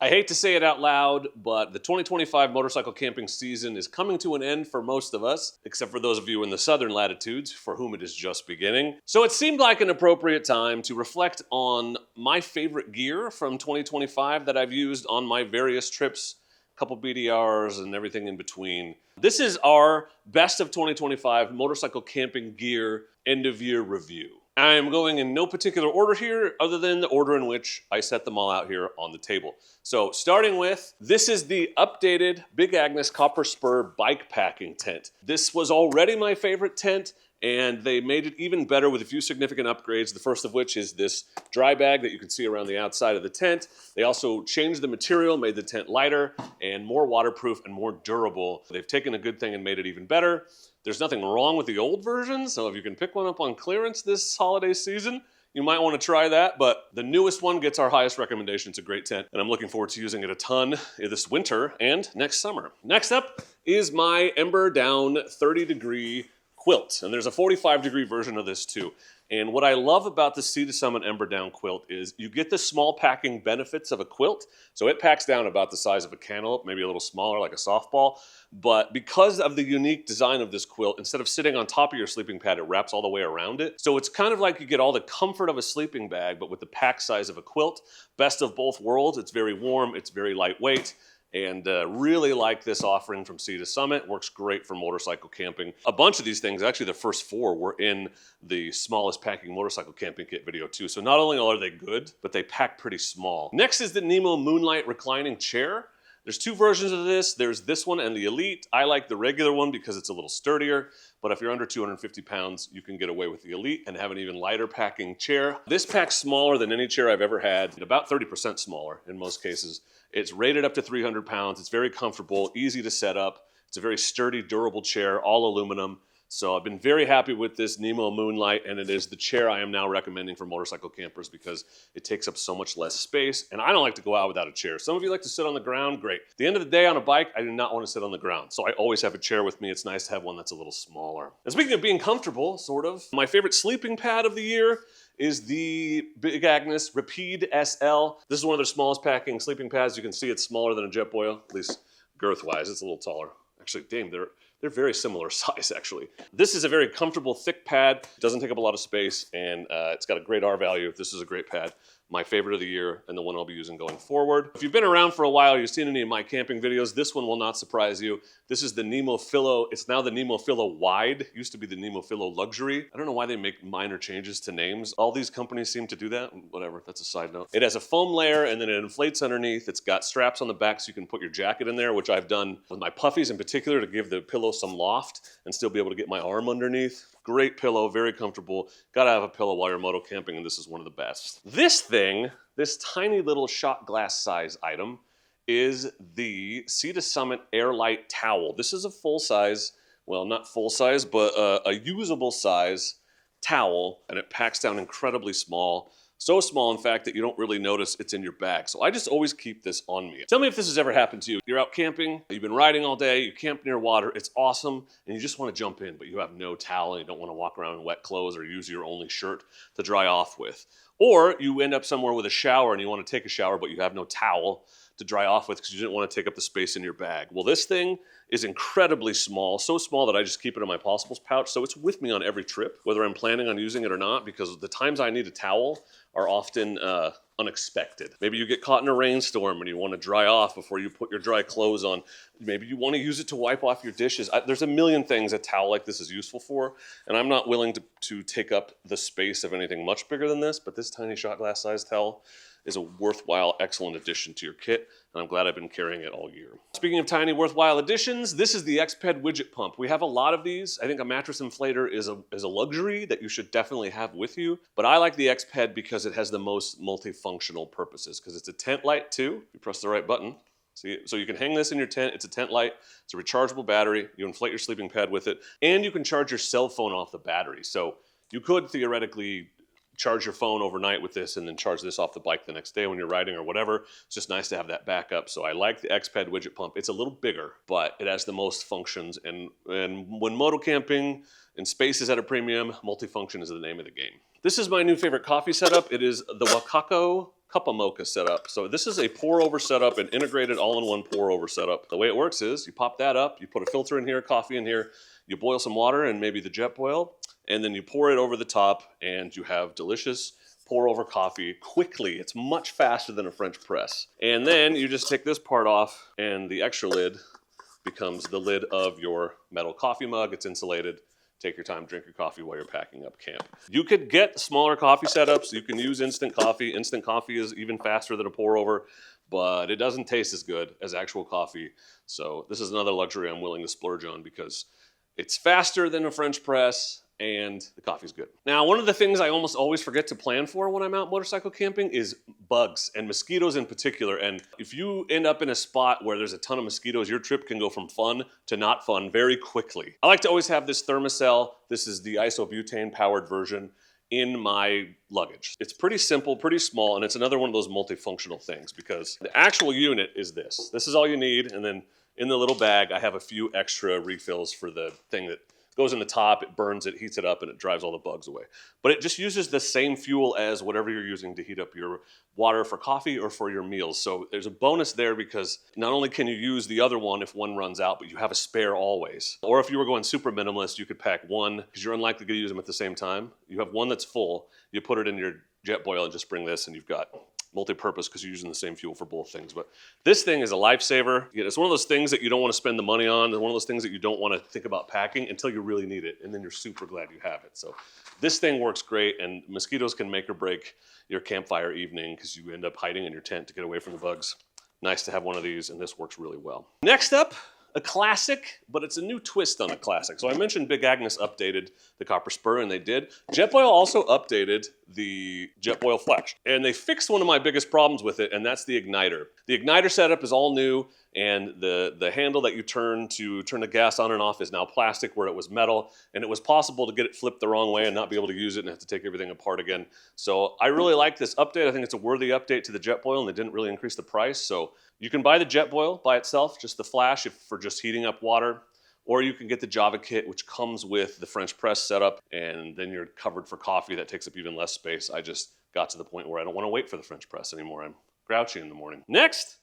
I hate to say it out loud, but the 2025 motorcycle camping season is coming to an end for most of us, except for those of you in the southern latitudes for whom it is just beginning. So it seemed like an appropriate time to reflect on my favorite gear from 2025 that I've used on my various trips, a couple BDRs and everything in between. This is our best of 2025 motorcycle camping gear end of year review. I am going in no particular order here other than the order in which I set them all out here on the table. So starting with, this is the updated Big Agnes Copper Spur bike packing tent. This was already my favorite tent, and they made it even better with a few significant upgrades, the first of which is this dry bag that you can see around the outside of the tent. They also changed the material, made the tent lighter and more waterproof and more durable. They've taken a good thing and made it even better. There's nothing wrong with the old version, so if you can pick one up on clearance this holiday season, you might want to try that, but the newest one gets our highest recommendation. It's a great tent, and I'm looking forward to using it a ton this winter and next summer. Next up is my Ember Down 30-degree quilt, and there's a 45-degree version of this too. And what I love about the Sea to Summit Ember Down quilt is you get the small packing benefits of a quilt. So it packs down about the size of a cantaloupe, maybe a little smaller like a softball. But because of the unique design of this quilt, instead of sitting on top of your sleeping pad, it wraps all the way around it. So it's kind of like you get all the comfort of a sleeping bag, but with the pack size of a quilt. Best of both worlds. It's very warm, it's very lightweight. And really like this offering from Sea to Summit. Works great for motorcycle camping. A bunch of these things, actually the first 4 were in the smallest packing motorcycle camping kit video too. So not only are they good, but they pack pretty small. Next is the Nemo Moonlight reclining chair. There's 2 versions of this. There's this one and the Elite. I like the regular one because it's a little sturdier, but if you're under 250 pounds, you can get away with the Elite and have an even lighter packing chair. This packs smaller than any chair I've ever had, about 30% smaller in most cases. It's rated up to 300 pounds. It's very comfortable, easy to set up. It's a very sturdy, durable chair, all aluminum. So I've been very happy with this Nemo Moonlight, and it is the chair I am now recommending for motorcycle campers because it takes up so much less space, and I don't like to go out without a chair. Some of you like to sit on the ground, great. At the end of the day on a bike, I do not want to sit on the ground, so I always have a chair with me. It's nice to have one that's a little smaller. And speaking of being comfortable, sort of, my favorite sleeping pad of the year is the Big Agnes Rapide SL. This is one of their smallest packing sleeping pads. You can see it's smaller than a Jetboil, at least girth-wise. It's a little taller. Actually, damn, they're very similar size, actually. This is a very comfortable, thick pad. It doesn't take up a lot of space, and it's got a great R value. This is a great pad. My favorite of the year, and the one I'll be using going forward. If you've been around for a while, you've seen any of my camping videos, this one will not surprise you. This is the Nemo Philo. It's now the Nemo Philo Wide. It used to be the Nemo Philo Luxury. I don't know why they make minor changes to names. All these companies seem to do that. Whatever, that's a side note. It has a foam layer, and then it inflates underneath. It's got straps on the back so you can put your jacket in there, which I've done with my puffies in particular to give the pillow some loft and still be able to get my arm underneath. Great pillow, very comfortable. Gotta have a pillow while you're moto camping, and this is one of the best. This thing, this tiny little shot glass size item, is the Sea to Summit Airlight Towel. This is a full size, well, not full size, but a usable size towel, and it packs down incredibly small. So small, in fact, that you don't really notice it's in your bag. So I just always keep this on me. Tell me if this has ever happened to you. You're out camping, you've been riding all day, you camp near water, it's awesome, and you just want to jump in, but you have no towel, and you don't want to walk around in wet clothes or use your only shirt to dry off with. Or you end up somewhere with a shower and you want to take a shower, but you have no towel to dry off with because you didn't want to take up the space in your bag. Well, this thing is incredibly small, so small that I just keep it in my Possibles pouch, so it's with me on every trip, whether I'm planning on using it or not, because the times I need a towel are often unexpected. Maybe you get caught in a rainstorm and you want to dry off before you put your dry clothes on. Maybe you want to use it to wipe off your dishes. There's a million things a towel like this is useful for, and I'm not willing to take up the space of anything much bigger than this, but this tiny shot glass size towel is a worthwhile, excellent addition to your kit, and I'm glad I've been carrying it all year. Speaking of tiny, worthwhile additions, this is the X-Ped widget pump. We have a lot of these. I think a mattress inflator is a luxury that you should definitely have with you, but I like the X-Ped because it has the most multifunctional purposes, because it's a tent light too. You press the right button. See, so you can hang this in your tent. It's a tent light. It's a rechargeable battery. You inflate your sleeping pad with it, and you can charge your cell phone off the battery. So you could theoretically charge your phone overnight with this and then charge this off the bike the next day when you're riding or whatever. It's just nice to have that backup. So I like the X-Ped widget pump. It's a little bigger, but it has the most functions. And when moto camping and space is at a premium, multifunction is the name of the game. This is my new favorite coffee setup. It is the Wakako cup of mocha setup. So this is a pour over setup, an integrated all-in-one pour over setup. The way it works is you pop that up, you put a filter in here, coffee in here, you boil some water and maybe the jet boil, and then you pour it over the top and you have delicious pour over coffee quickly. It's much faster than a French press. And then you just take this part off and the extra lid becomes the lid of your metal coffee mug. It's insulated. Take your time, drink your coffee while you're packing up camp. You could get smaller coffee setups. You can use instant coffee. Instant coffee is even faster than a pour over, but it doesn't taste as good as actual coffee. So this is another luxury I'm willing to splurge on because it's faster than a French press and the coffee's good. Now, one of the things I almost always forget to plan for when I'm out motorcycle camping is bugs and mosquitoes in particular. And if you end up in a spot where there's a ton of mosquitoes, your trip can go from fun to not fun very quickly. I like to always have this thermocell. This is the isobutane powered version in my luggage. It's pretty simple, pretty small, and it's another one of those multifunctional things because the actual unit is this. This is all you need, and then in the little bag, I have a few extra refills for the thing that goes in the top, it burns it, heats it up, and it drives all the bugs away. But it just uses the same fuel as whatever you're using to heat up your water for coffee or for your meals. So there's a bonus there because not only can you use the other one if one runs out, but you have a spare always. Or if you were going super minimalist, you could pack one because you're unlikely to use them at the same time. You have one that's full, you put it in your jet boil and just bring this and you've got multi-purpose because you're using the same fuel for both things. But this thing is a lifesaver. It's one of those things that you don't want to spend the money on. It's one of those things that you don't want to think about packing until you really need it, and then you're super glad you have it. So this thing works great, and mosquitoes can make or break your campfire evening because you end up hiding in your tent to get away from the bugs. Nice to have one of these, and this works really well. Next up, a classic, but it's a new twist on a classic. So I mentioned Big Agnes updated the Copper Spur, and they did. Jetboil also updated the Jetboil Flash, and they fixed one of my biggest problems with it, and that's the igniter. The igniter setup is all new, and the handle that you turn to turn the gas on and off is now plastic where it was metal, and it was possible to get it flipped the wrong way and not be able to use it and have to take everything apart again. So I really like this update. I think it's a worthy update to the Jetboil, and they didn't really increase the price. So you can buy the Jetboil by itself, just the Flash for just heating up water, or you can get the Java kit, which comes with the French press setup, and then you're covered for coffee. That takes up even less space. I just got to the point where I don't want to wait for the French press anymore. I'm grouchy in the morning. Next,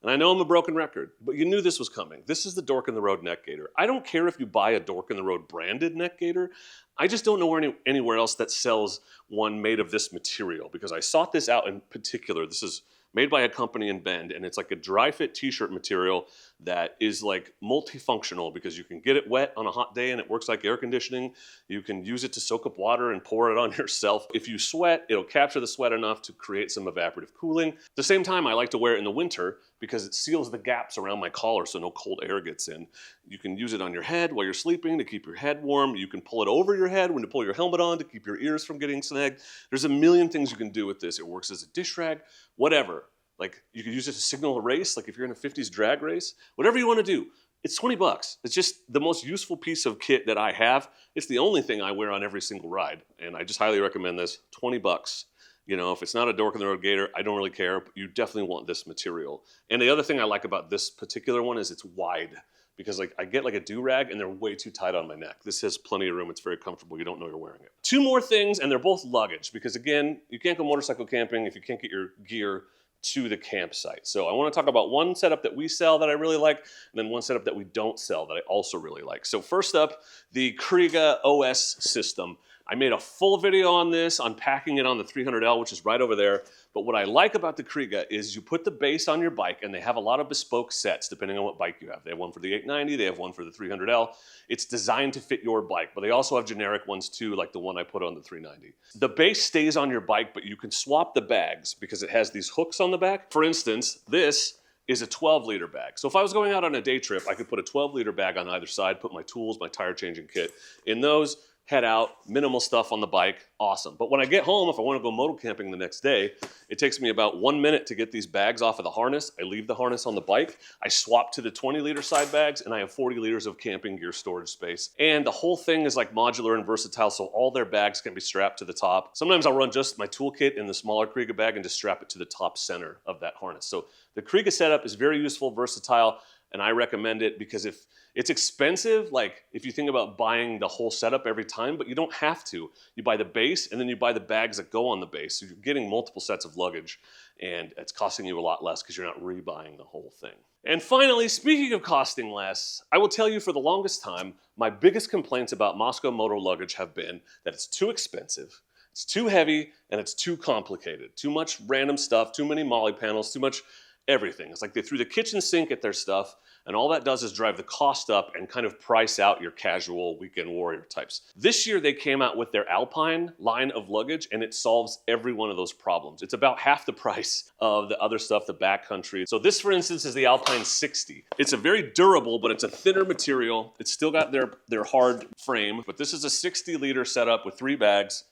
and I know I'm a broken record, but you knew this was coming. This is the Dork in the Road neck gaiter. I don't care if you buy a Dork in the Road branded neck gaiter. I just don't know anywhere else that sells one made of this material because I sought this out in particular. This is made by a company in Bend, and it's like a dry fit t-shirt material that is like multifunctional because you can get it wet on a hot day and it works like air conditioning. You can use it to soak up water and pour it on yourself. If you sweat, it'll capture the sweat enough to create some evaporative cooling. At the same time, I like to wear it in the winter because it seals the gaps around my collar so no cold air gets in. You can use it on your head while you're sleeping to keep your head warm. You can pull it over your head when you pull your helmet on to keep your ears from getting snagged. There's a million things you can do with this. It works as a dish rag, whatever. Like you could use it to signal a race, like if you're in a 50s drag race, whatever you want to do. It's 20 bucks. It's just the most useful piece of kit that I have. It's the only thing I wear on every single ride. And I just highly recommend this, 20 bucks. You know, if it's not a Dork in the Road gaiter, I don't really care, but you definitely want this material. And the other thing I like about this particular one is it's wide because like I get like a do-rag and they're way too tight on my neck. This has plenty of room. It's very comfortable. You don't know you're wearing it. Two more things, and they're both luggage because again, you can't go motorcycle camping if you can't get your gear to the campsite. So I want to talk about one setup that we sell that I really like, and then one setup that we don't sell that I also really like. So first up, the Kriega OS system. I made a full video on this, unpacking it on the 300L, which is right over there. But what I like about the Kriega is you put the base on your bike, and they have a lot of bespoke sets depending on what bike you have. They have one for the 890, they have one for the 300L. It's designed to fit your bike, but they also have generic ones too, like the one I put on the 390. The base stays on your bike, but you can swap the bags because it has these hooks on the back. For instance, this is a 12-liter bag. So if I was going out on a day trip, I could put a 12-liter bag on either side, put my tools, my tire changing kit in those, head out, minimal stuff on the bike, awesome. But when I get home, if I want to go moto camping the next day, it takes me about 1 minute to get these bags off of the harness. I leave the harness on the bike, I swap to the 20-liter side bags, and I have 40 liters of camping gear storage space. And the whole thing is like modular and versatile, so all their bags can be strapped to the top. Sometimes I'll run just my toolkit in the smaller Kriega bag and just strap it to the top center of that harness. So the Kriega setup is very useful, versatile, and I recommend it because if it's expensive, like if you think about buying the whole setup every time, but you don't have to. You buy the base and then you buy the bags that go on the base. So you're getting multiple sets of luggage. and it's costing you a lot less because you're not rebuying the whole thing. And finally, speaking of costing less, I will tell you for the longest time, my biggest complaints about Moto luggage have been that it's too expensive, it's too heavy, and it's too complicated. Too much random stuff, too many molly panels, too much everything. It's like they threw the kitchen sink at their stuff, and all that does is drive the cost up and kind of price out your casual weekend warrior types. This year they came out with their Alpine line of luggage, and it solves every one of those problems. It's about half the price of the other stuff, the backcountry. So this, for instance, is the Alpine 60. It's a very durable, but it's a thinner material. It's still got their hard frame, but this is a 60-liter setup with 3 bags.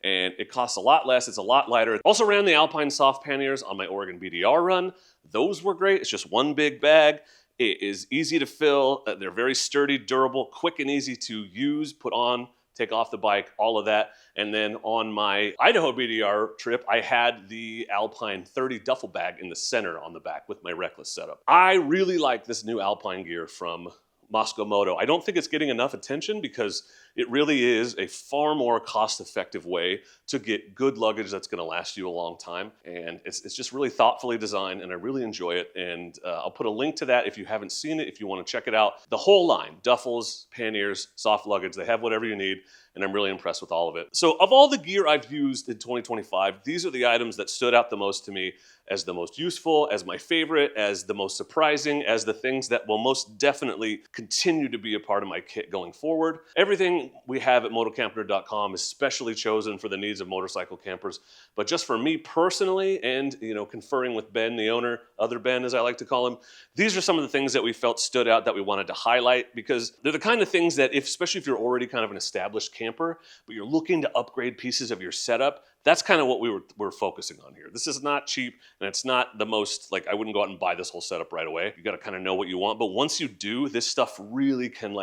And it costs a lot less, it's a lot lighter. Also ran the Alpine soft panniers on my Oregon BDR run. Those were great, it's just one big bag. It is easy to fill, they're very sturdy, durable, quick and easy to use, put on, take off the bike, all of that. And then on my Idaho BDR trip, I had the Alpine 30 duffel bag in the center on the back with my Reckless setup. I really like this new Alpine gear from Moto. I don't think it's getting enough attention because it really is a far more cost-effective way to get good luggage that's going to last you a long time. And it's just really thoughtfully designed, and I really enjoy it. And I'll put a link to that if you haven't seen it, if you want to check it out. The whole line, duffels, panniers, soft luggage, they have whatever you need, and I'm really impressed with all of it. So of all the gear I've used in 2025, these are the items that stood out the most to me as the most useful, as my favorite, as the most surprising, as the things that will most definitely continue to be a part of my kit going forward. Everything we have at motocamping.com is specially chosen for the needs of motorcycle campers, but just for me personally, and conferring with Ben, the owner, other Ben as I like to call him, these are some of the things that we felt stood out that we wanted to highlight, because they're the kind of things that, especially if you're already kind of an established camper, but you're looking to upgrade pieces of your setup, that's kind of what we're focusing on here. This is not cheap, and it's not the most, I wouldn't go out and buy this whole setup right away. You gotta kind of know what you want, but once you do, this stuff really can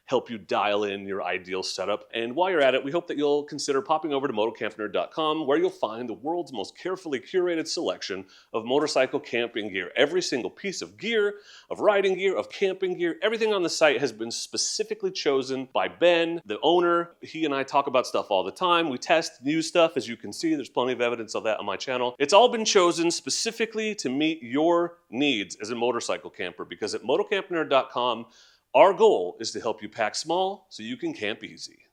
help you dial in your ideal setup. And while you're at it, we hope that you'll consider popping over to motocamping.com, where you'll find the world's most carefully curated selection of motorcycle camping gear. Every single piece of gear, of riding gear, of camping gear, everything on the site has been specifically chosen by Ben, the owner. He and I talk about stuff all the time. We test new stuff, as you can see. There's plenty of evidence of that on my channel. It's all been chosen specifically to meet your needs as a motorcycle camper, because at motocamping.com, our goal is to help you pack small so you can camp easy.